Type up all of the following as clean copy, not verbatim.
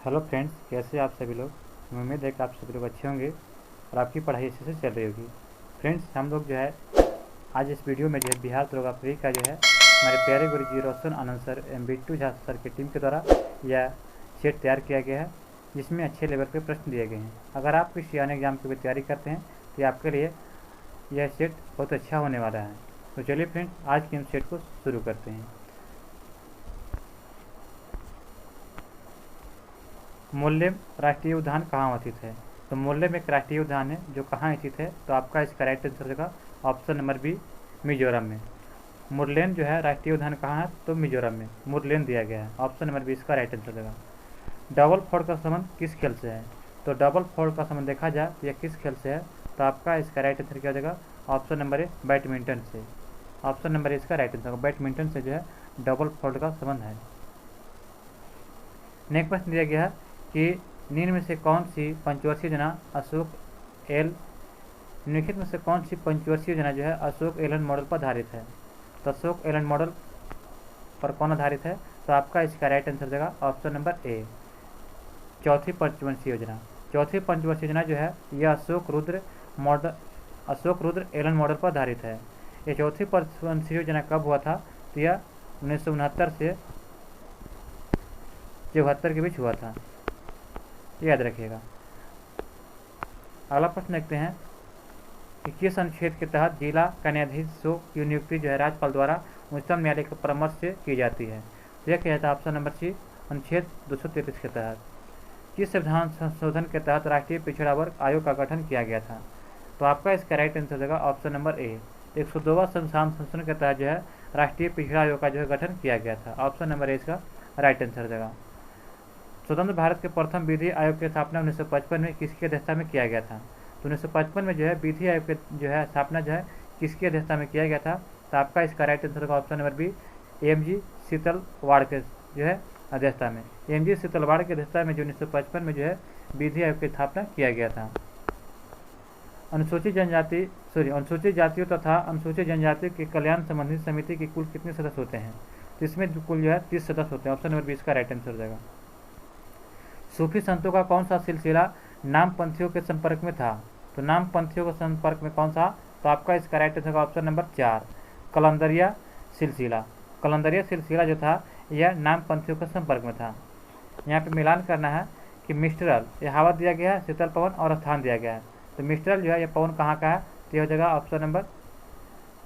Hello friends, कैसे आप सभी लोग। मैं उम्मीद है कि आप सभी लोग अच्छे होंगे और आपकी पढ़ाई अच्छे से चल रही होगी। फ्रेंड्स, हम लोग जो है आज इस वीडियो में जो है बिहार दरोगा प्री का जो है हमारे प्यारे गुरुजी Roshan Anand sir M Bittu Jha sir की टीम के द्वारा यह सेट तैयार किया गया है, जिसमें अच्छे लेवल पे प्रश्न दिए गए हैं। अगर आप किसी अन्य एग्जाम की भी तैयारी करते हैं तो आपके लिए यह सेट बहुत अच्छा होने वाला है। तो चलिए फ्रेंड्स, आज के हम सेट को शुरू करते हैं। मोल्लेम राष्ट्रीय उद्यान कहाँ स्थित है? तो मोल्लेम एक राष्ट्रीय उद्यान है जो कहाँ स्थित है, तो आपका इसका राइट आंसर होगा ऑप्शन नंबर बी, मिजोरम में। मुरलेन जो है राष्ट्रीय उद्यान कहाँ है, तो मिजोरम में मुरलेन दिया गया है। ऑप्शन नंबर बी इसका राइट आंसर होगा। डबल फोल्ड का संबंध किस खेल से है? तो डबल फोल्ड का संबंध देखा जाए तो यह किस खेल से है, तो आपका इसका राइट आंसर क्या हो जाएगा? ऑप्शन नंबर ए, बैडमिंटन से। ऑप्शन नंबर ए इसका राइट आंसर होगा। बैडमिंटन से जो है डबल फोल्ड का संबंध है। नेक्स्ट प्रश्न दिया गया है कि निम्न में से कौन सी पंचवर्षीय योजना अशोक एल निम्नलिखित में से कौन सी पंचवर्षीय योजना जो है अशोक एलन मॉडल पर आधारित है? तो अशोक एलन मॉडल पर कौन आधारित है, तो आपका इसका राइट आंसर देगा ऑप्शन नंबर ए, चौथी पंचवर्षीय योजना। चौथी पंचवर्षीय योजना जो है यह अशोक रुद्र एलन मॉडल पर आधारित है। ये चौथी पंचवर्षीय योजना कब हुआ था, तो यह 1969 से 74 के बीच हुआ था, याद रखिएगा। अगला प्रश्न देखते हैं कि किस अनुच्छेद के तहत जिला न्यायाधीशों की नियुक्ति जो है राज्यपाल द्वारा उच्चतम न्यायालय के परामर्श से की जाती है? तो यह क्या था? ऑप्शन नंबर सी, अनुच्छेद 233 के तहत। किस संविधान संशोधन के तहत राष्ट्रीय पिछड़ा वर्ग आयोग का गठन किया गया था? तो आपका इसका राइट आंसर देगा ऑप्शन नंबर ए, 102वां संविधान संशोधन के तहत जो है राष्ट्रीय पिछड़ा आयोग का जो है गठन किया गया था। ऑप्शन नंबर ए इसका राइट आंसर देगा। स्वतंत्र भारत के प्रथम विधि आयोग की स्थापना 1955 में किसकी अध्यक्षता में किया गया था? तो 1955 में जो है विधि आयोग के जो है स्थापना जो है किसकी अध्यक्षता में किया गया था? तो आपका इसका राइट आंसर होगा option number B, M G. Setalvad के जो है अध्यक्षता में। एम.जी. शीतलवाड़ की अध्यक्षता में जो 1955 में जो है विधि आयोग की स्थापना किया गया था। अनुसूचित जातियों तथा अनुसूचित जनजातियों के कल्याण संबंधी समिति के कुल कितने सदस्य होते हैं? तो इसमें कुल जो है 30 सदस्य होते हैं। ऑप्शन नंबर बी इसका राइट आंसर हो जाएगा। सूफी संतों का कौन सा सिलसिला नामपंथियों के संपर्क में था? तो नामपंथियों के संपर्क में कौन सा? तो आपका इसका right answer option number 4, Kalandaria सिलसिला। कलंदरिया सिलसिला जो था यह नामपंथियों के संपर्क में था। यहाँ पे मिलान करना है कि मिस्ट्रल यह हवा दिया गया है, शीतल पवन और स्थान दिया गया है। तो मिस्ट्रल जो है यह पवन कहाँ का है, तो यह हो जाएगा ऑप्शन नंबर,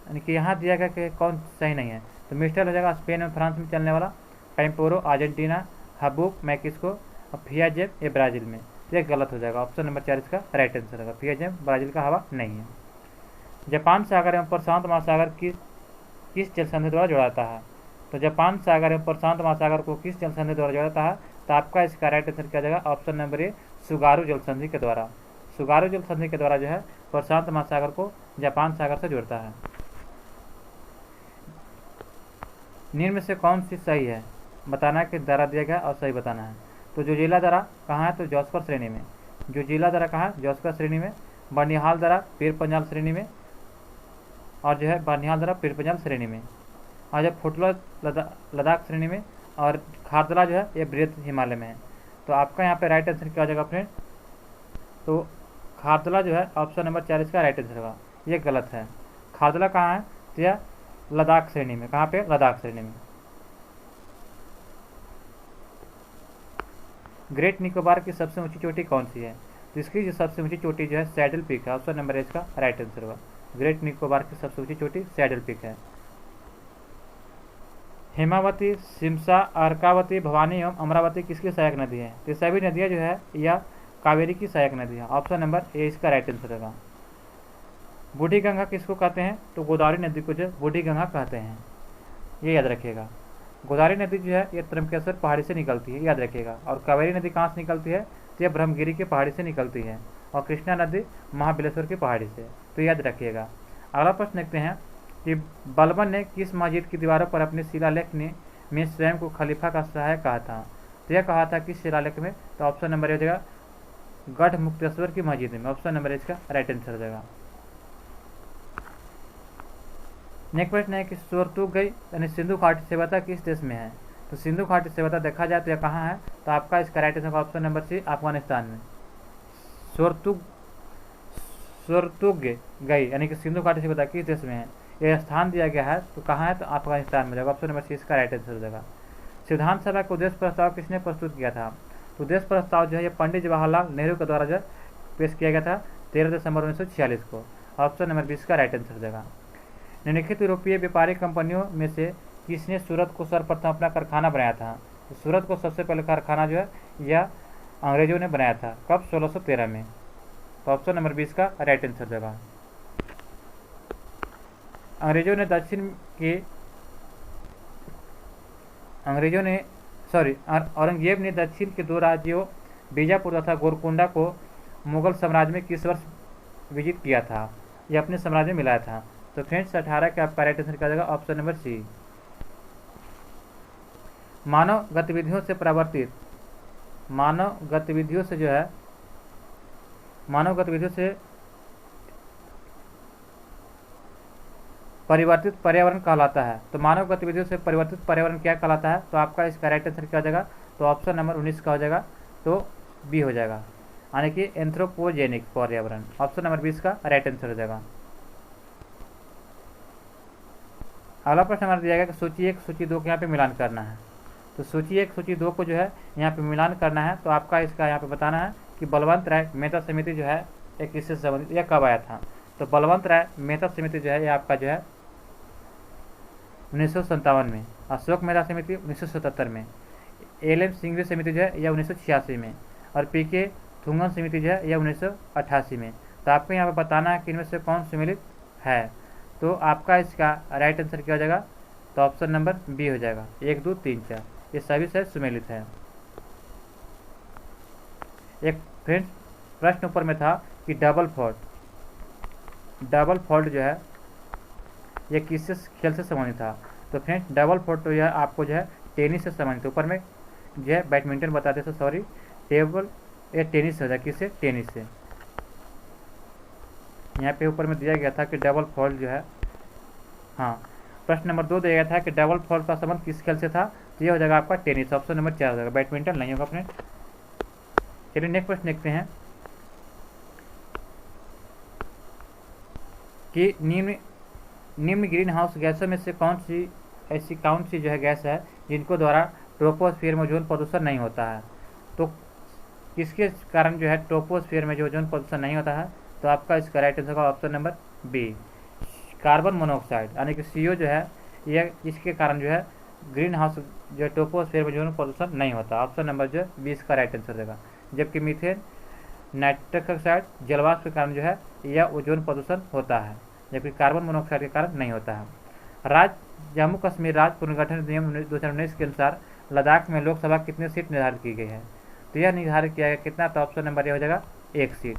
यानी कि यहाँ दिया गया कि कौन सही नहीं है। तो मिस्ट्रल हो जाएगा स्पेन और फ्रांस में चलने वाला, टेम्पोरो अर्जेंटीना, हबूक मैक्सिको और फियाजेब ये ब्राज़ील में। तो यह गलत हो जाएगा। ऑप्शन नंबर 4 इसका राइट आंसर होगा। फियाजेब ब्राज़ील का हवा नहीं है। जापान सागर एवं प्रशांत महासागर किस जल संधि द्वारा जोड़ाता है? तो जापान सागर एवं प्रशांत महासागर को किस जल संधि द्वारा जोड़ाता है? तो आपका इसका राइट आंसर क्या जाएगा? ऑप्शन नंबर ए, सुगारू जल संधि के द्वारा। सुगारू जल संधि के द्वारा जो है प्रशांत महासागर को जापान सागर से जोड़ता है। निम्न में से कौन सी सही है? बताना है कि दरा दिया गया और सही बताना है। तो जोजिला दरा कहाँ है? तो जॉस्कर श्रेणी में। जोजिला दरा कहाँ है? जॉस्कर श्रेणी में। बनिहाल दरा पीर पंजाल श्रेणी में, और जो है बनिहाल दरा पीर पंजाल श्रेणी में। और जब फुटला लद्दाख श्रेणी में, और खारदला जो है ये बृहद हिमालय में है। तो आपका यहाँ पे राइट आंसर क्या हो जाएगा फ्रेंड? तो खारदला जो है ऑप्शन नंबर 4 इसका राइट आंसर होगा। ये गलत है। खारदला कहाँ है? तो यह लद्दाख श्रेणी में। कहाँ पे? लद्दाख श्रेणी में। ग्रेट निकोबार की सबसे ऊंची चोटी कौन सी है? तो इसकी जो सबसे ऊंची चोटी जो है सैडल पीक है। ऑप्शन नंबर ए इसका राइट आंसर होगा। ग्रेट निकोबार की सबसे ऊंची चोटी सैडल पीक है। हेमावती, सिमसा, अर्कावती, भवानी एवं अमरावती किसकी सहायक नदी है? तो सभी नदियाँ जो है यह कावेरी की सहायक नदी है। ऑप्शन नंबर ए इसका राइट आंसर होगा। बूढ़ी गंगा किसको कहते हैं? तो गोदावरी नदी को जो बूढ़ी गंगा कहते हैं, ये याद रखिएगा। गोदावरी नदी जो है ये त्र्यंबकेश्वर पहाड़ी से निकलती है, याद रखिएगा। और कावेरी नदी कहाँ से निकलती है? तो यह ब्रह्मगिरी के पहाड़ी से निकलती है। और कृष्णा नदी महाबलेश्वर की पहाड़ी से, तो याद रखिएगा। अगला प्रश्न देखते हैं कि बलबन ने किस मस्जिद की दीवारों पर अपने शिलालेख में स्वयं को खलीफा का सहायक कहा था? तो यह कहा था किस शिलालेख में? तो ऑप्शन नंबर ए हो जाएगा गढ़ मुक्तेश्वर की मस्जिद में। ऑप्शन नंबर इसका राइट आंसर हो जाएगा। नेक्स्ट प्रश्न है कि सोरतुगई यानी सिंधु घाटी सभ्यता किस देश में है? तो सिंधु घाटी सभ्यता देखा जाए तो यह कहाँ है? तो आपका इसका right answer option number C Afghanistan में। स्वर्तुग गई यानी कि सिंधु घाटी से बता किस देश में है, यह स्थान दिया गया है तो कहाँ है, तो अफगानिस्तान में जाएगा। ऑप्शन नंबर सी इसका राइट आंसर हो जाएगा। संविधान सभा का उद्देश्य प्रस्ताव किसने प्रस्तुत किया था, तो उद्देश्य प्रस्ताव जो है ये पंडित जवाहरलाल नेहरू के द्वारा जो पेश किया गया था 13 दिसंबर 1946 को। ऑप्शन नंबर 20 का राइट आंसर हो जाएगा। निम्नलिखित यूरोपीय व्यापारिक कंपनियों में से किसने सूरत को सर्वप्रथम अपना कारखाना बनाया था, तो सूरत को सबसे पहले कारखाना जो है यह अंग्रेजों ने बनाया था, कब, 1613 में। तो ऑप्शन नंबर 20 का राइट आंसर हो जाएगा। औरंगजेब ने दक्षिण के 2 राज्यों बीजापुर तथा गोलकुंडा को मुगल साम्राज्य में किस वर्ष विजिट किया था, यह अपने साम्राज्य में मिलाया था। तो फ्रेंड्स 18 का आपका राइट आंसर क्या जाएगा, ऑप्शन नंबर सी। मानव गतिविधियों से परिवर्तित पर्यावरण कहलाता है, तो मानव गतिविधियों से परिवर्तित पर्यावरण क्या कहलाता है, तो आपका इसका राइट आंसर क्या हो जाएगा, तो ऑप्शन नंबर 19 का हो जाएगा, तो बी हो जाएगा, यानी कि एंथ्रोपोजेनिक पर्यावरण। ऑप्शन नंबर 20 का राइट आंसर हो जाएगा। अगला प्रश्न हमारा दिया गया कि सूची 1 सूची 2 को यहाँ पे मिलान करना है। तो सूची 1 सूची 2 को जो है यहाँ पे मिलान करना है, तो आपका इसका यहाँ पे बताना है कि बलवंत राय मेहता समिति जो है एक किससे संबंधित, यह कब आया था। तो बलवंत राय मेहता समिति जो है ये आपका जो है 1957 में, अशोक मेहता समिति 1977 में, एल.एम. सिंघवी समिति जो है यह 1986 में, और पी.के. थुंगन समिति जो है यह 1988 में। तो आपको यहाँ पर बताना है कि इनमें से कौन सम्मिलित है, तो आपका इसका राइट आंसर क्या हो जाएगा, तो ऑप्शन नंबर बी हो जाएगा। 1, 2, 3, 4 ये सभी से सम्मिलित है। एक फ्रेंड्स प्रश्न ऊपर में था कि डबल फॉल्ट जो है यह किससे खेल से संबंधित था। तो फ्रेंड्स डबल फॉल्ट तो यह आपको जो है टेनिस से संबंधित, ऊपर में जो है बैडमिंटन बताते थे, सॉरी टेबल या टेनिस हो जाए, किससे, टेनिस से। यहाँ पे ऊपर में दिया गया था कि डबल फॉल्ट जो है, हाँ प्रश्न नंबर 2 दिया गया था कि डबल फॉल्ट का संबंध किस खेल से था, तो यह हो जाएगा आपका टेनिस। ऑप्शन नंबर 4 हो जाएगा, बैडमिंटन नहीं होगा फ्रेंड। चलिए नेक्स्ट प्रश्न देखते हैं कि निम्न ग्रीन हाउस गैसों में से कौन सी जो है गैस है जिनको द्वारा ट्रोपोस्फीयर में ओजोन प्रदूषण नहीं होता है। तो किसके कारण जो है ट्रोपोस्फीयर में जो ओजोन प्रदूषण नहीं होता है, तो आपका इसका राइट आंसर का option number B, carbon monoxide यानी कि CO जो है यह इसके कारण जो है ग्रीन हाउस जो ट्रोपोस्फीयर में ओजोन प्रदूषण नहीं होता। ऑप्शन नंबर जो 20 का राइट आंसर देगा। जबकि मीथेन, नाइट्रस ऑक्साइड, जलवाष्प के कारण जो है यह ओजोन प्रदूषण होता है, जबकि कार्बन मोनोऑक्साइड के कारण नहीं होता है। जम्मू कश्मीर राज्य पुनर्गठन अधिनियम 2019 के अनुसार लद्दाख में लोकसभा कितनी सीट निर्धारित की गई है, तो यह निर्धारित किया गया कितना, तो ऑप्शन नंबर ये हो जाएगा 1 सीट।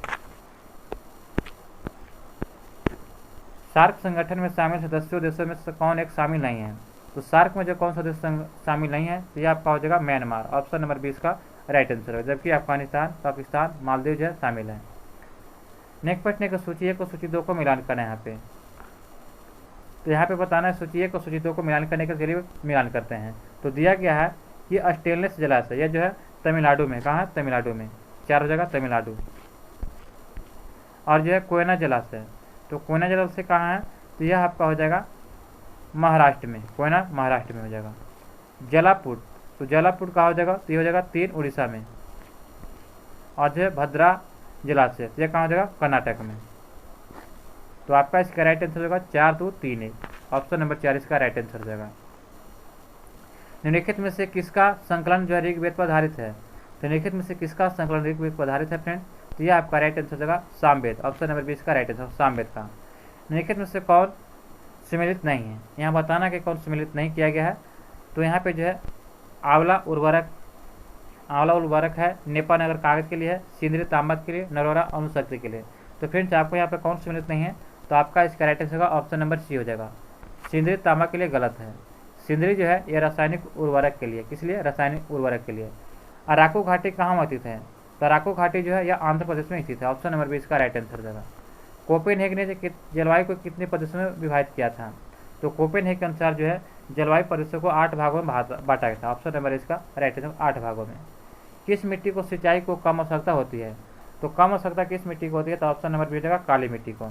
सार्क संगठन में शामिल सदस्यों देशों में से कौन एक शामिल नहीं है, तो सार्क में जो कौन सा देश शामिल नहीं है, तो यह आपका हो जाएगा म्यांमार। ऑप्शन नंबर 20 का राइट आंसर है, जबकि अफगानिस्तान, पाकिस्तान, मालदीव जो है शामिल है। नेक्स्ट प्रश्न है कि सूची 1 और सूची 2 को मिलान करना है यहाँ पे। तो यहाँ पे बताना है सूची 1 और सूची 2 को मिलान करने के लिए मिलान करते हैं। तो दिया गया है कि स्टेनलेस जलाशय यह जो है तमिलनाडु में, कहाँ है, तमिलनाडु में, 4 हो जाएगा तमिलनाडु। और जो है कोयना जलाशय, तो कोयना जलाशय कहाँ है, तो यह आपका हो जाएगा महाराष्ट्र में, कोयना महाराष्ट्र में हो जाएगा। जलापुर, तो जलापुर कहाँ हो जाएगा, तो ये हो जाएगा 3 उड़ीसा में। और जो है भद्रा जलाशय, तो यह कहाँ हो जाएगा, कर्नाटक में। तो आपका इसका राइट आंसर होगा 4, 2, 3, 1। ऑप्शन नंबर 4 इसका राइट आंसर हो जाएगा। निम्नलिखित में से किसका संकलन जो है ऋग्वेद पर आधारित है, तो निम्नलिखित में से किसका संकलन ऋग्वेद पर आधारित है फ्रेंड, तो यह आपका राइट आंसर हो जाएगा सामवेद। ऑप्शन नंबर 20 का राइट आंसर सामवेद का। निम्नलिखित में से कौन सम्मिलित नहीं है, यहाँ बताना कि कौन सम्मिलित नहीं किया गया है। तो यहाँ पे जो है आंवला उर्वरक है, नेपा नगर कागज के लिए है, सिंदरी तांबा के लिए, नरोरा अणुशक्ति के लिए। तो फ्रेंड्स आपको यहाँ पे कौन सम्मिलित नहीं है, तो आपका इसका राइट आंसर होगा ऑप्शन नंबर सी हो जाएगा। सिंदरी तांबा के लिए गलत है। सिंदरी जो है यह रासायनिक उर्वरक के लिए, किस लिए, रासायनिक उर्वरक के लिए। अराकू घाटी कहाँ स्थित है, तो अराकू घाटी जो है यह आंध्र प्रदेश में स्थित है। ऑप्शन नंबर 20 का राइट आंसर हो जाएगा। कोपेनहेगन ने जलवायु को कितने प्रदेशों में विभाजित किया था, तो कोपेनहेगन के अनुसार जो है जलवायु प्रदेशों को 8 भागों में बांटा गया था। ऑप्शन नंबर इसका राइट आंसर 8 भागों में। किस मिट्टी को सिंचाई को कम आवश्यकता होती है? तो कम आवश्यकता किस मिट्टी को होती है? तो ऑप्शन नंबर बी हो जाएगा काली मिट्टी को।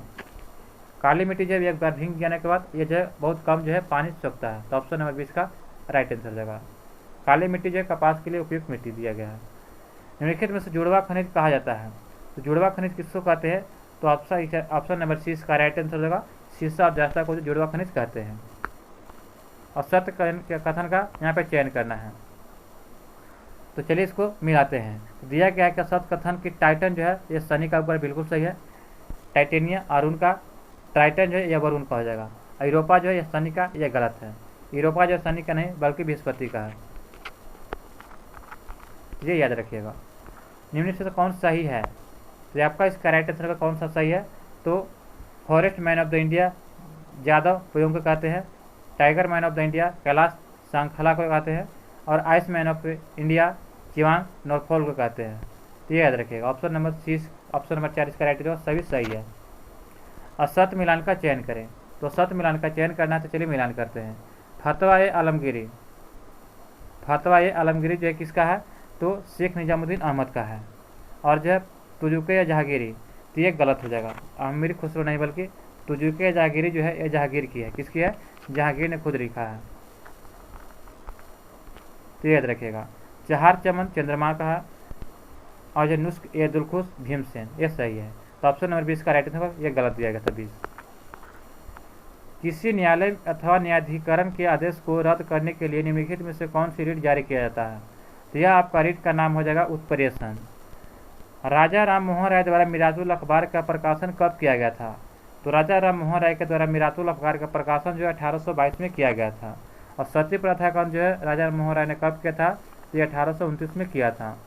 काली मिट्टी जो है एक बार भीग जाने के बाद ये जो है बहुत कम जो है पानी सोखता है, तो ऑप्शन नंबर बी इसका राइट आंसर हो जाएगा। काली मिट्टी जो है कपास के लिए उपयुक्त मिट्टी दिया गया है। निम्नलिखित में से जुड़वा खनिज कहा जाता है, तो जुड़वा खनिज किसको कहते हैं? तो ऑप्शन नंबर सी इसका राइट आंसर होगा। सीसा और जस्ता को जुड़वा खनिज कहते हैं। और सत्य कथन का यहाँ पे चयन करना है, तो चलिए इसको मिलाते हैं। दिया गया है कि सत्य कथन की टाइटन जो है ये शनि का ऊपर बिल्कुल सही है, टाइटेनिया अरुण का, टाइटन जो है यह वरुण का हो जाएगा। यूरोपा जो है यह शनि का, यह गलत है। यूरोपा जो शनि का नहीं बल्कि बृहस्पति का है, ये याद रखिएगा। निम्न से कौन सही है? तो आपका इसका राइट आंसर का कौन सा सही है? तो forest man of the India Yadav Payeng को कहते हैं, tiger man of the India Kailash Sankhala को कहते हैं, और ice man of India Chewang Norphel को कहते हैं। तो ये याद रखिएगा। ऑप्शन नंबर 4 इसका राइट आंसर सभी सही है। असत मिलान का चयन करें, तो सत मिलान का चयन करना है, तो चलिए मिलान करते हैं। फतवा-ए-आलमगीरी जो है किसका है? तो शेख निजामुद्दीन अहमद का है। और जो है तुजुक-ए-जहांगीरी, तो ये गलत हो जाएगा। अमीर खुसरो नहीं बल्कि तुजुक-ए-जहांगीरी जो है ये जहांगीर की है। किसकी है? जहांगीर ने खुद लिखा है, तो याद रखिएगा। चहार चमन चंद्रमा का है, और जो नुस्ख-ए-दुलखुश भीमसेन, ये सही है। तो ऑप्शन नंबर 20 का राइट आंसर ये गलत दिया गया था 20। किसी न्यायालय अथवा न्यायाधिकरण के आदेश को रद्द करने के लिए निम्नलिखित में से कौन सी रीट जारी किया जाता है? तो यह आपका रीट का नाम हो जाएगा उत्प्रेषण। राजा राम मोहन राय द्वारा मिरातुल अखबार का प्रकाशन कब किया गया था? तो राजा राम मोहन राय के द्वारा मिरातुल अखबार का प्रकाशन जो है 1822 में किया गया था। और सती प्रथा का जो है राजा राम मोहन राय ने कब किया था? तो ये 1829 में किया था।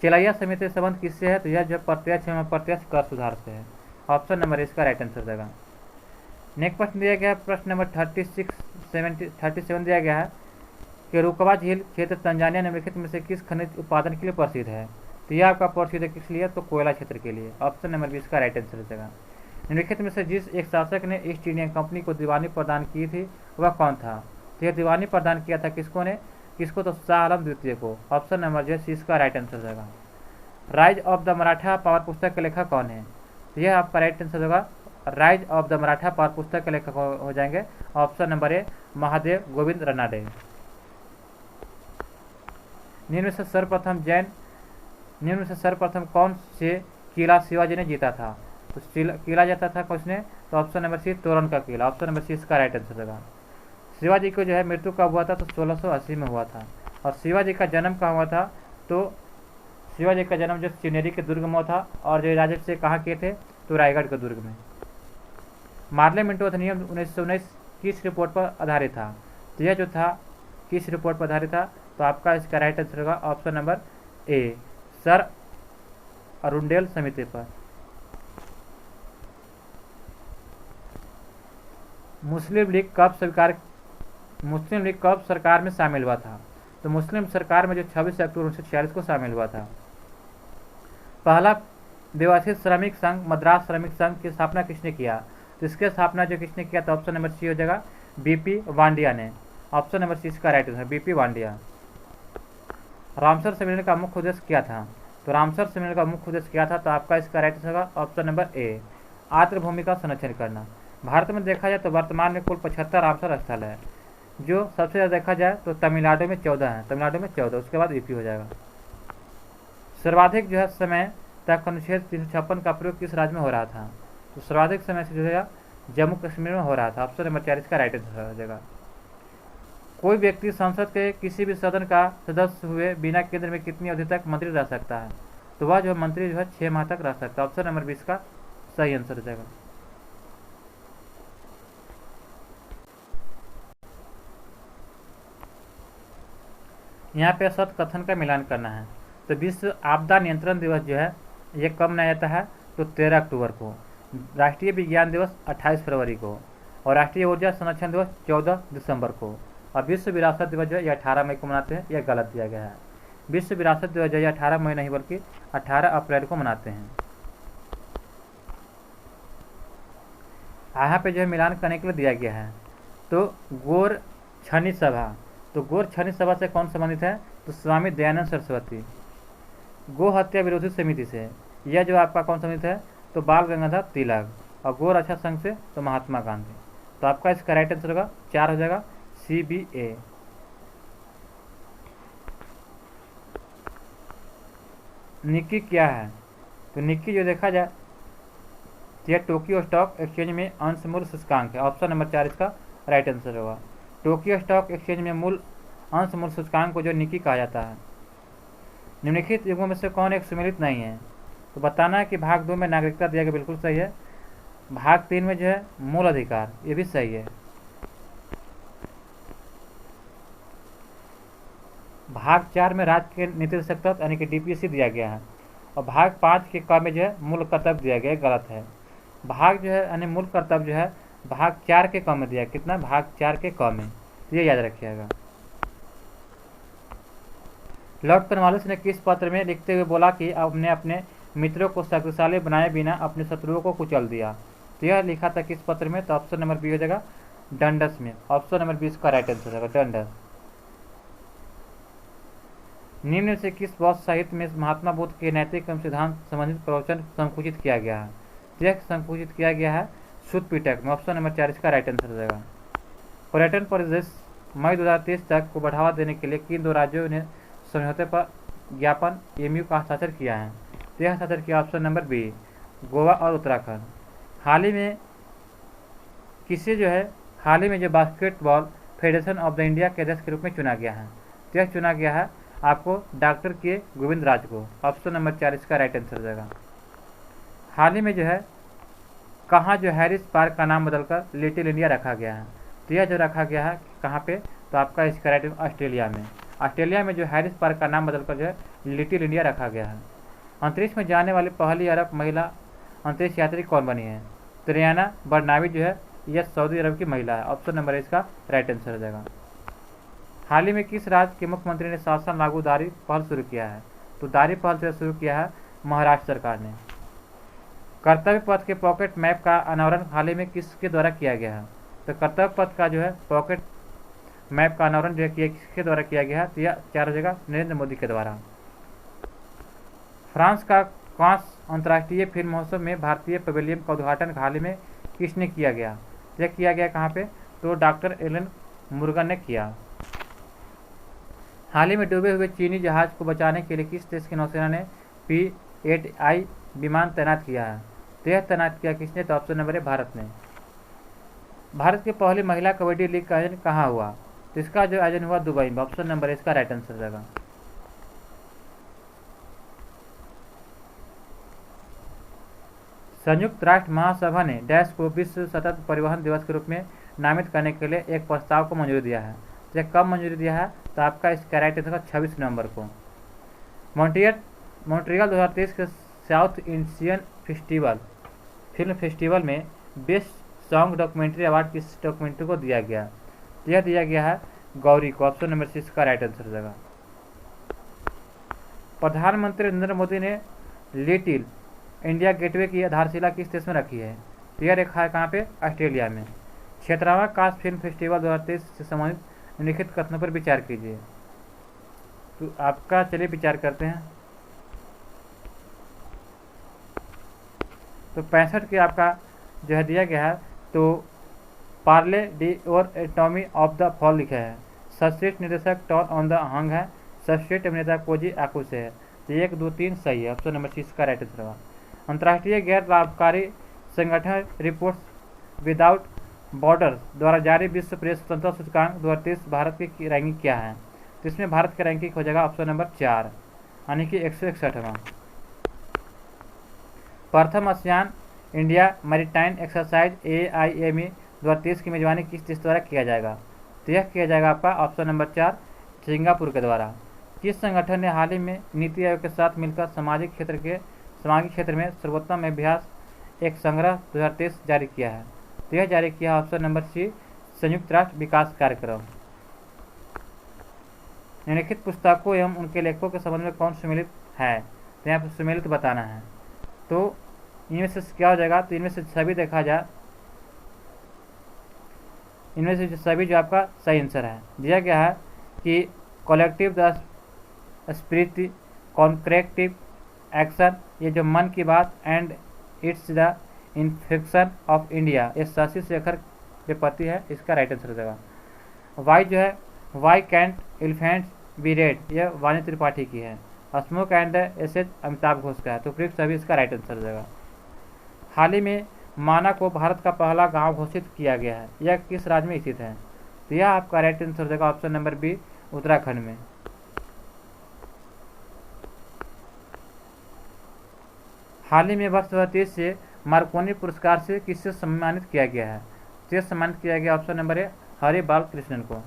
चिलैया समिति संबंध किससे है? तो यह जो प्रत्यक्ष एवं अप्रत्यक्ष कर सुधार से है। ऑप्शन नंबर इसका राइट आंसर देगा। नेक्स्ट प्रश्न दिया गया है, प्रश्न नंबर 37 दिया गया है कि रुकवा झील क्षेत्र तंजानिया निम्नलिखित में से किस खनिज उत्पादन के लिए प्रसिद्ध है? तो यह आपका प्रसिद्ध है किस लिए? तो कोयला क्षेत्र के लिए। ऑप्शन नंबर 20 का राइट आंसर देगा। निम्नलिखित में से जिस एक शासक ने ईस्ट इंडिया कंपनी को दीवानी प्रदान की थी वह कौन था? तो यह दीवानी प्रदान किया था किसको? तो शाह आलम द्वितीय को। ऑप्शन नंबर जो है इसका राइट आंसर देगा। Rise of the Maratha power पुस्तक के लेखक कौन है? तो यह आपका राइट आंसर होगा। Rise of the Maratha power पुस्तक के लेखक हो जाएंगे ऑप्शन नंबर ए महादेव गोविंद रनाडे। निम्न में से सर्वप्रथम कौन से किला शिवाजी ने जीता था? तो किला जीता था किसने? तो ऑप्शन नंबर सी तोरण का किला। ऑप्शन नंबर सी इसका राइट आंसर होगा। शिवाजी को जो है मृत्यु कब हुआ था? तो 1680 में हुआ था। और शिवाजी का जन्म कहाँ हुआ था? तो शिवाजी का जन्म जो चिनेरी के दुर्ग में हुआ था। और जो राजक से कहाँ किए थे? तो रायगढ़ के दुर्ग में। मार्ले मिंटो अधिनियम 1919 किस रिपोर्ट पर आधारित था? तो यह जो था किस रिपोर्ट पर आधारित था? तो आपका इसका राइट आंसर होगा option number A sir Arundale समिति पर। मुस्लिम लीग कब सरकार में शामिल हुआ था? तो मुस्लिम सरकार में जो 26 अक्टूबर 1946 को शामिल हुआ था। पहला व्यवस्थित श्रमिक संघ मद्रास श्रमिक संघ की स्थापना किसने किया? तो इसकी स्थापना जो किसने किया? तो ऑप्शन नंबर सी हो जाएगा बीपी वांडिया ने। ऑप्शन नंबर सी इसका राइट आंसर बीपी वांडिया। रामसर सम्मेलन का मुख्य उद्देश्य क्या था? तो रामसर सम्मेलन का मुख्य उद्देश्य क्या था? तो आपका इसका राइट आंसर होगा ऑप्शन नंबर ए आर्द्रभूमि का संरक्षण करना। भारत में देखा जाए तो वर्तमान में कुल 75 रामसर स्थल है। जो सबसे ज़्यादा देखा जाए तो तमिलनाडु में 14 है, तमिलनाडु में 14, उसके बाद यूपी हो जाएगा। सर्वाधिक जो है समय तक अनुच्छेद 356 का प्रयोग किस राज्य में हो रहा था? तो सर्वाधिक समय से जो है जम्मू कश्मीर में हो रहा था। ऑप्शन नंबर 4 इसका राइट आंसर हो जाएगा। कोई व्यक्ति संसद के किसी भी सदन का सदस्य हुए बिना केंद्र में कितनी अवधि तक मंत्री रह सकता है? तो वह जो मंत्री जो है 6 माह तक रह सकता है। ऑप्शन नंबर 20 का सही आंसर हो जाएगा। यहाँ पे सत्य कथन का मिलान करना है। तो विश्व आपदा नियंत्रण दिवस जो है ये कब मनाया जाता है? तो 13 अक्टूबर को। राष्ट्रीय विज्ञान दिवस 28 फरवरी को। और राष्ट्रीय ऊर्जा संरक्षण दिवस 14 दिसंबर को। और विश्व विरासत दिवस जो है ये 18 मई को मनाते हैं। यह गलत दिया गया है। विश्व विरासत दिवस जो है 18 मई नहीं बल्कि 18 अप्रैल को मनाते हैं। यहाँ पे जो है मिलान करने के लिए दिया गया है। तो गोर छनी सभा, तो तो गौर छानी सभा से कौन संबंधित है? तो स्वामी दयानंद सरस्वती। गो हत्या विरोधी समिति से, यह जो आपका कौन संबंधित है? तो बाल गंगाधर तिलक। और गो रक्षा संघ से तो महात्मा गांधी। तो आपका इसका राइट आंसर होगा 4 हो जाएगा CBA। निक्की क्या है? तो निक्की जो देखा जाए तो यह टोक्यो स्टॉक एक्सचेंज में अंश मूल्य सूचकांक है। ऑप्शन नंबर 4 इसका राइट आंसर होगा। टोक्यो स्टॉक एक्सचेंज में मूल अंश मूल्य सूचकांक को जो निक्की कहा जाता है। निम्नलिखित युगों में से कौन एक सुमेलित नहीं है? तो बताना है कि भाग 2 में नागरिकता दिया गया, बिल्कुल सही है। भाग 3 में जो है मूल अधिकार, ये भी सही है। भाग 4 में राज्य के नीति निर्देशक तत्व यानी कि DPSC दिया गया है। और भाग 5 के क में जो है मूल कर्तव्य दिया गया है, गलत है। भाग जो है यानी मूल कर्तव्य जो है भाग 4 के क में दिया है। कितना? भाग 4 के क में। ये याद रखिएगा। लॉर्ड कॉर्नवालिस ने किस पत्र में लिखते हुए बोला कि आपने अपने मित्रों को शक्तिशाली बनाए बिना अपने शत्रुओं को कुचल दिया? तो यह लिखा था किस पत्र में? तो ऑप्शन नंबर बी हो जाएगा डंडस में। ऑप्शन नंबर 20 का राइट आंसर होगा डंडस। निम्न से किस बौद्ध साहित्य में महात्मा बुद्ध के नैतिक एवं सिद्धांत संबंधित प्रवचन संकुचित किया गया है? यह संकुचित किया गया है शुद्ध पिटक में। ऑप्शन नंबर 4 इसका राइट आंसर हो जाएगा। पर्यटन परिदृश्य मई 2023 तक को बढ़ावा देने के लिए किन 2 राज्यों ने समझौते पर ज्ञापन MU का हस्ताक्षर किया है? तो यह हस्ताक्षर किया ऑप्शन नंबर बी, गोवा और उत्तराखंड। हाल ही में जो basketball federation of the India के अध्यक्ष के रूप में चुना गया है? तो यह चुना गया है आपको डॉक्टर के गोविंद राज को। ऑप्शन नंबर 4 इसका राइट आंसर हो जाएगा। हाल ही में जो है कहाँ जो हैरिस पार्क का नाम बदलकर लिटिल इंडिया रखा गया है? तो यह जो रखा गया है कहाँ पे? तो आपका इसका राइट ऑस्ट्रेलिया में। ऑस्ट्रेलिया में जो हैरिस पार्क का नाम बदलकर जो है लिटिल इंडिया रखा गया है। अंतरिक्ष में जाने वाली पहली अरब महिला अंतरिक्ष यात्री कौन बनी है? तो रियाना बरनावी जो है यह सऊदी अरब की महिला है। ऑप्शन नंबर इसका राइट आंसर हो जाएगा। हाल ही में किस राज्य के मुख्यमंत्री ने शासन लागू दारी पहल शुरू किया है? तो दारी पहल से शुरू किया है महाराष्ट्र सरकार ने। कर्तव्य पथ के पॉकेट मैप का अनावरण हाल ही में किसके द्वारा किया गया है? तो कर्तव्य पथ का जो है पॉकेट मैप का अनावरण जो है किसके द्वारा किया गया है? तो यह 4 हो जाएगा नरेंद्र मोदी के द्वारा। फ्रांस का कांस अंतर्राष्ट्रीय फिल्म महोत्सव में भारतीय पवेलियन का उद्घाटन हाल ही में किसने किया गया? यह किया गया कहाँ पे? तो डॉक्टर एलन मुर्गन ने किया। हाल ही में डूबे हुए चीनी जहाज को बचाने के लिए किस देश की नौसेना ने P-8I विमान तैनात किया है? तो यह तैनात किया किसने? तो ऑप्शन नंबर है भारत ने। भारत की पहली महिला कबड्डी लीग का आयोजन कहाँ हुआ? तो इसका जो आयोजन हुआ दुबई में। ऑप्शन नंबर इसका राइट आंसर हो जाएगा। संयुक्त राष्ट्र महासभा ने डैश को विश्व सतत परिवहन दिवस के रूप में नामित करने के लिए एक प्रस्ताव को मंजूरी दिया है। तो कब मंजूरी दिया है? तो आपका इसका राइट आंसर 26 नवंबर को। मॉन्ट्रियल 2023 के साउथ एशियन फिल्म फेस्टिवल में बेस्ट सॉन्ग डॉक्यूमेंट्री अवार्ड किस डॉक्यूमेंट्री को दिया गया? तो यह दिया गया है गौरी को। ऑप्शन नंबर 6 का राइट आंसर हो जाएगा। प्रधानमंत्री नरेंद्र मोदी ने लिटिल इंडिया गेटवे की आधारशिला किस देश में रखी है? तो यह रेखा है कहाँ पे? ऑस्ट्रेलिया में। 76वां कांस फिल्म फेस्टिवल 2023 से संबंधित निम्नलिखित कथनों पर विचार कीजिए। तो आपका चलिए विचार करते हैं। तो 65 के आपका जो है दिया गया है, तो पार्ले डी और एटॉमी ऑफ द फॉल लिखा है। सर्वश्रेष्ठ निर्देशक टॉन ऑन द हंग है। सर्वश्रेष्ठ अभिनेता कोजी आकुसे है। तो 1, 2, 3 सही है। ऑप्शन नंबर 6 का राइट आंसर होगा। अंतर्राष्ट्रीय गैर लाभकारी संगठन रिपोर्ट्स विदाउट बॉर्डर्स द्वारा जारी विश्व प्रेस स्वतंत्रता सूचकांक 2023 भारत की रैंकिंग क्या है? तो इसमें भारत की रैंकिंग हो जाएगा ऑप्शन नंबर 4 यानी कि 161वां। प्रथम ASEAN India maritime exercise AIME 2023 की मेजबानी किस देश द्वारा किया जाएगा? तो यह किया जाएगा आपका ऑप्शन नंबर 4 सिंगापुर के द्वारा। किस संगठन ने हाल ही में नीति आयोग के साथ मिलकर सामाजिक क्षेत्र में सर्वोत्तम अभ्यास एक संग्रह 2023 जारी किया है? तो यह जारी किया ऑप्शन नंबर सी संयुक्त राष्ट्र विकास कार्यक्रम। निम्नलिखित पुस्तकों एवं उनके लेखकों के संबंध में कौन सम्मिलित है? तो यहाँ पर सम्मिलित बताना है। तो इनमें से क्या हो जाएगा? तो इनमें से सभी देखा जाए, इनमें से सभी जो आपका सही आंसर है दिया गया है कि कलेक्टिव द स्पिरिट, कॉन्क्रेक्टिव एक्शन, ये जो मन की बात and it's the infection of India, ये शशि शेखर वेम्पति है, इसका राइट आंसर हो जाएगा। वाई जो है why can't elephants be red, यह वाणी त्रिपाठी की है। Smoke and the ashes Amitav Ghosh का है, तो प्रिक्स अभी इसका राइट आंसर हो जाएगा। हाल ही में माना को भारत का पहला गांव घोषित किया गया है, यह किस राज्य में स्थित है? तो यह आपका राइट आंसर हो जाएगा ऑप्शन नंबर बी, उत्तराखंड में। हाल ही में वर्ष 2023 से मार्कोनी पुरस्कार से किससे सम्मानित किया गया है? तो यह सम्मानित किया गया ऑप्शन नंबर ए, हरि बाल कृष्णन को।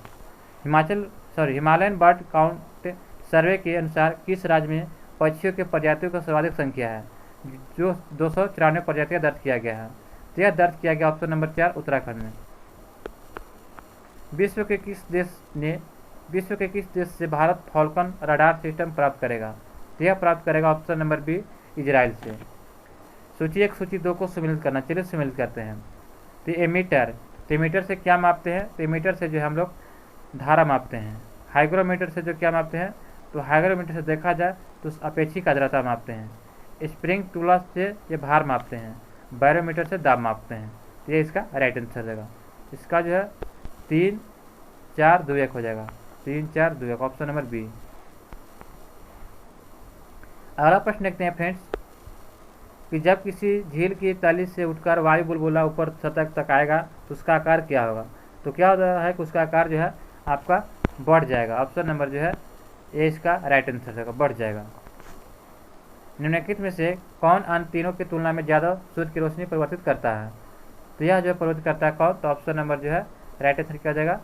हिमालयन बर्ड काउंट सर्वे के अनुसार किस राज्य में पक्षियों के प्रजातियों की सर्वाधिक संख्या है, जो 294 प्रजातियां दर्ज किया गया है? तो यह दर्ज किया गया ऑप्शन नंबर 4, उत्तराखंड में। विश्व के किस देश से भारत फॉल्कन रडार सिस्टम प्राप्त करेगा? तो यह प्राप्त करेगा ऑप्शन नंबर बी, इजराइल से। सूची 1 सूची 2 को सम्मिलित करना, चलिए सम्मिलित करते हैं। तो एमीटर से क्या मापते हैं? तो एमीटर से जो है हम लोग धारा मापते हैं। हाइग्रोमीटर से जो क्या मापते हैं? तो हाइग्रोमीटर से देखा जाए तो अपेक्षिक आर्द्रता मापते हैं। स्प्रिंग टूला से ये भार मापते हैं। बैरोमीटर से दाब मापते हैं। तो ये इसका राइट आंसर रहेगा। इसका जो है 3, 4, 2, 1 हो जाएगा। 3, 4, 2, 1 ऑप्शन नंबर बी। अगला प्रश्न देखते हैं फ्रेंड्स कि जब किसी झील की तली से उठकर वायु बुलबुला ऊपर सतह तक आएगा तो उसका आकार क्या होगा? तो क्या होता है कि उसका आकार जो है आपका बढ़ जाएगा। ऑप्शन नंबर जो है ये इसका राइट आंसर रहेगा, बढ़ जाएगा। निम्नलिखित में से कौन अन्य तीनों की तुलना में ज़्यादा सूर्य की रोशनी परिवर्तित करता है? तो यह जो परिवर्तित करता है कौन? तो ऑप्शन नंबर जो है राइट आंसर क्या हो जाएगा?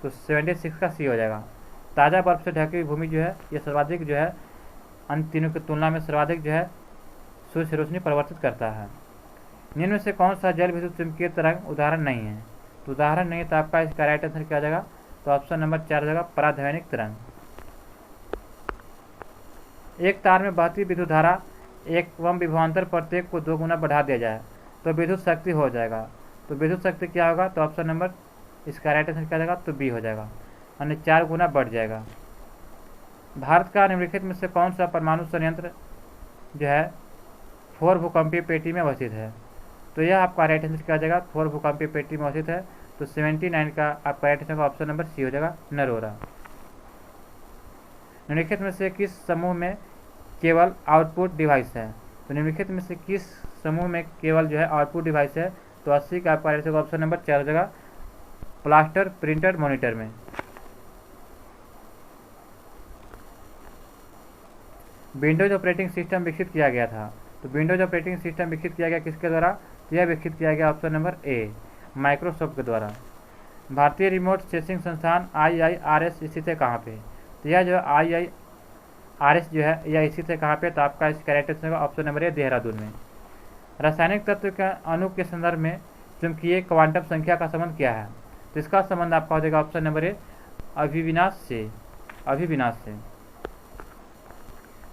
तो 76 का सी हो जाएगा। ताज़ा बर्फ से ढकी हुई भूमि जो है ये सर्वाधिक जो है अन्य तीनों की तुलना में सर्वाधिक जो है सूर्य से रोशनी परिवर्तित करता है। निम्न में से कौन सा जल विद्युत चुंबकीय तरंग उदाहरण नहीं है? तो उदाहरण नहीं है, तो आपका इसका राइट आंसर क्या हो जाएगा? तो ऑप्शन नंबर 4 हो जाएगा, पराध्वनिक तरंग। एक तार में बहती विद्युत धारा एवं विभवांतर प्रत्येक को 2 गुना बढ़ा दिया जाए तो विद्युत शक्ति हो जाएगा। तो विद्युत शक्ति क्या होगा? तो ऑप्शन नंबर इसका राइट आंसर क्या हो जाएगा? तो बी हो जाएगा, यानी 4 गुना बढ़ जाएगा। भारत का निम्नलिखित में से कौन सा परमाणु संयंत्र जो है 4 भूकंपीय पेटी में अवस्थित है? तो यह आपका राइट आंसर क्या हो जाएगा? 4 भूकंपीय पेटी में अवस्थित है। तो 79 का आपका right answer option number C हो जाएगा, नरोरा। निम्नलिखित में से किस समूह में केवल आउटपुट डिवाइस है? तो निम्नलिखित में से किस समूह में केवल जो है आउटपुट डिवाइस है? तो 80 का आपका राइट आंसर ऑप्शन नंबर 4 हो जाएगा, प्लास्टर प्रिंटर मॉनिटर में। विंडोज ऑपरेटिंग सिस्टम विकसित किया गया था। तो विंडोज ऑपरेटिंग सिस्टम विकसित किया गया किसके द्वारा? तो यह विकसित किया गया ऑप्शन नंबर ए, माइक्रोसॉफ्ट के द्वारा। भारतीय रिमोट सेंसिंग संस्थान IIRS स्थित है कहाँ पे? तो यह जो IIRS जो है यह स्थित है कहाँ पे? तो आपका इसका राइट आंसर ऑप्शन नंबर ए, देहरादून में। रासायनिक तत्व के अणु के संदर्भ में चुंबकीय क्वांटम संख्या का संबंध क्या है? तो इसका संबंध आपका हो जाएगा ऑप्शन नंबर ए, अभिविनाश से।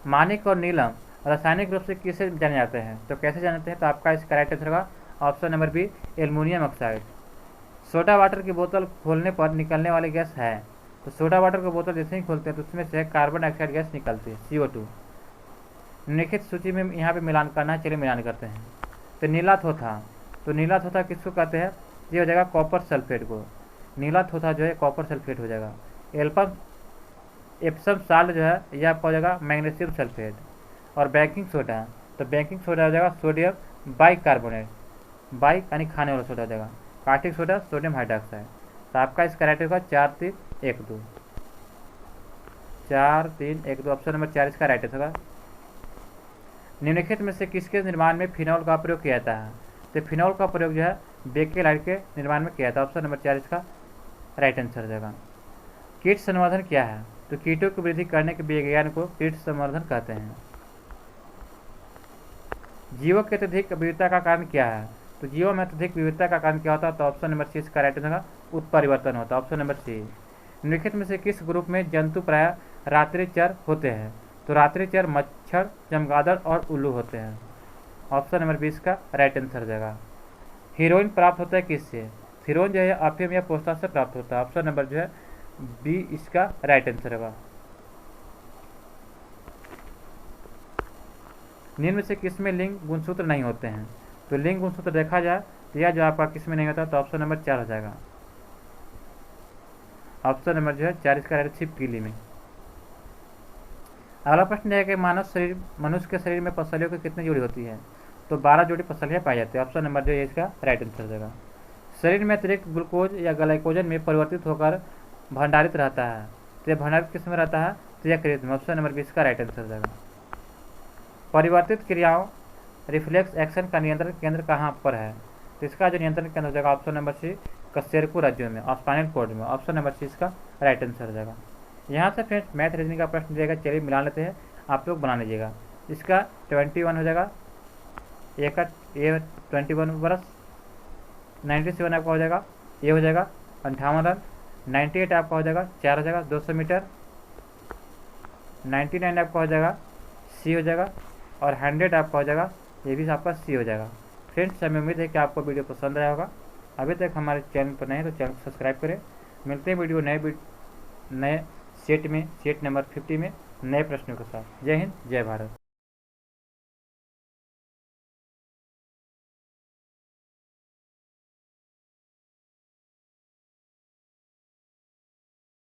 मानिक और नीलम रासायनिक रूप से किसे जाने जाते हैं? तो कैसे जाने जाते हैं? तो आपका इसका राइट आंसर होगा option number B, aluminium oxide. Soda water की बोतल खोलने पर निकलने वाली गैस है? तो सोडा वाटर की बोतल जैसे ही खोलते हैं तो उसमें से कार्बन डाइऑक्साइड गैस निकलती है, CO2। निम्नलिखित सूची में यहाँ पे मिलान करना है, चलिए मिलान करते हैं। तो नीला थोथा, तो नीला थोथा किसको कहते हैं? ये हो जाएगा कॉपर सल्फेट को। नीला थोथा जो है कॉपर सल्फेट हो जाएगा। एप्सम साल्ट जो है यह आपका हो जाएगा मैग्नीशियम सल्फेट। और बेकिंग सोडा, तो बेकिंग सोडा हो जाएगा सोडियम बाइकार्बोनेट, बाइक यानी खाने वाला सोडा हो जाएगा। Kartik soda sodium hydroxide. तो आपका इसका राइट होगा 4, 3, 1, 2। 4, 3, 1, 2 ऑप्शन नंबर 4 इसका राइट आंसर होगा। निम्नलिखित में से किसके निर्माण में फिनॉल का प्रयोग किया जाता है? तो फिनॉल का प्रयोग जो है बेकेलाइट के निर्माण में किया जाता है। ऑप्शन नंबर 4 इसका राइट आंसर हो जाएगा। कीट संवर्धन क्या है? तो कीटों की वृद्धि करने के विज्ञान को कीट संवर्धन कहते हैं। जीवों की अत्यधिक विविधता का कारण क्या है? तो जीवों में अत्यधिक विविधता का कारण क्या होता है? तो ऑप्शन नंबर सी इसका राइट आंसर होगा, उत्परिवर्तन होता है। Option number C. निम्नलिखित में से किस ग्रुप में जंतु प्राय रात्रिचर होते हैं? तो रात्रिचर मच्छर, चमगादड़ और उल्लू होते हैं। ऑप्शन नंबर 20 का राइट आंसर हो जाएगा। हीरोइन प्राप्त होता है किससे? हीरोइन जो है अफीम या पोस्ता से प्राप्त होता है। ऑप्शन नंबर जो है बी इसका राइट आंसर होगा। निम्न में से किसमें लिंग गुणसूत्र नहीं होते हैं? तो लिंग गुणसूत्र देखा जाए तो यह जो आपका किसमें नहीं होता, तो ऑप्शन नंबर 4 हो जाएगा। ऑप्शन नंबर जो है 4 इसका रहेगा छिपकली में। अगला प्रश्न है कि मनुष्य के शरीर में पसलियों की कितनी जोड़ी होती है? तो 12 जोड़ी पसलियाँ पाई जाती है। ऑप्शन नंबर जो है इसका राइट आंसर हो जाएगा। शरीर में अतिरिक्त ग्लूकोज या ग्लाइकोजन में परिवर्तित होकर भंडारित रहता है, तो यह भंडारित किस में रहता है? तो यह क्रिया में। ऑप्शन नंबर 20 का राइट आंसर हो जाएगा। परिवर्तित क्रियाओं रिफ्लेक्स एक्शन का नियंत्रण केंद्र कहाँ पर है? तो इसका जो नियंत्रण केंद्र हो जाएगा ऑप्शन नंबर सी कशेरुकी राज्यों में और स्पाइनल कॉर्ड में। ऑप्शन नंबर सी इसका राइट आंसर हो जाएगा। यहाँ से फ्रेंड्स मैथ रीजनिंग का प्रश्न दिएगा, चलिए मिला लेते हैं, आप लोग बना लीजिएगा। इसका 21 हो जाएगा, ए का ए 21 बरस, 97 आपका हो जाएगा, ये हो जाएगा 58 रन, 98 आपका हो जाएगा 4 हो जाएगा 200 मीटर, 99 आपका हो जाएगा सी हो जाएगा, और 100 आपका हो जाएगा, ये भी आपका सी हो जाएगा। फ्रेंड्स हमें उम्मीद है कि आपको वीडियो पसंद आया होगा। अभी तक हमारे चैनल पर नए हैं तो चैनल को सब्सक्राइब करें। मिलते हैं वीडियो नए सेट नंबर 50 में नए प्रश्नों के साथ। जय हिंद, जय भारत।